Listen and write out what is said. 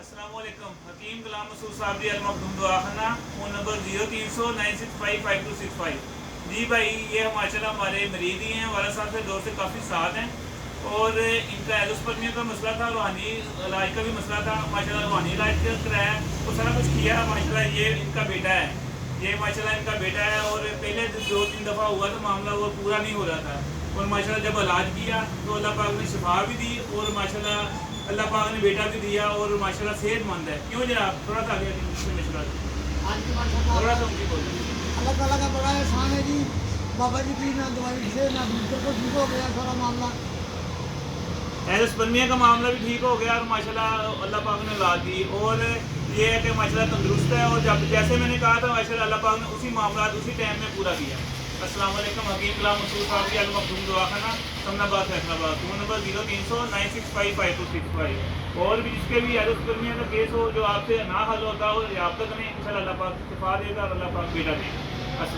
अस्सलाम वालेकुम। हकीम गुलाम मसूद साहब जी अलमखदूम दुआखाना, फ़ोन नंबर 0300965565। जी भाई, ये माशाल्लाह हमारे मरीज ही हैं, वाला साहब से दौर से काफ़ी साथ हैं और इनका एलोस्पर्मिया का मसला था, रूहानी इलाज का भी मसला था। माशाल्लाह रूहानी इलाज कराया तो सारा कुछ किया। माशाल्लाह ये इनका बेटा है, ये माशाल्लाह इनका बेटा है और पहले 2-3 दफ़ा हुआ था मामला, वो पूरा नहीं हो रहा था और माशाल्लाह जब इलाज किया तो अल्लाह पाक ने शिफा भी दी और माशाल्लाह अल्लाह पाक ने बेटा भी दिया और माशाल्लाह सेहतमंद है। क्यों जनाब, थोड़ा सा आगे मशवरा आज की माशाल्लाह थोड़ा सा उनकी बोल अल्लाह ताला का बड़ा एहसान है जी। बाबा जी की ना दवाई से ना बिल्कुल को ठीक हो गया सारा मामला। एलोस्पर्मिया का मामला भी ठीक हो गया और माशाल्लाह अल्लाह पाक ने औलाद दी और ये है कि माशाल्लाह तंदुरुस्त है और जब जैसे मैंने कहा था माशाल्लाह अल्लाह पाक ने उसी मामला उसी टाइम में पूरा किया। अस्सलाम वालेकुम। हकीम गुलाम मसूद साहब जी अलमखदूम दुआखाना, समनाबाद फैसलाबाद, फ़ोन नंबर 0300965565। और भी जिसके भी एलोस्पर्मिया का केस हो जो आपसे ना हल होता हो, आप तक नहीं, इंशाल्लाह अल्लाह पाक शिफा देगा और अल्लाह पाक बेटा देगा। अस्सलाम।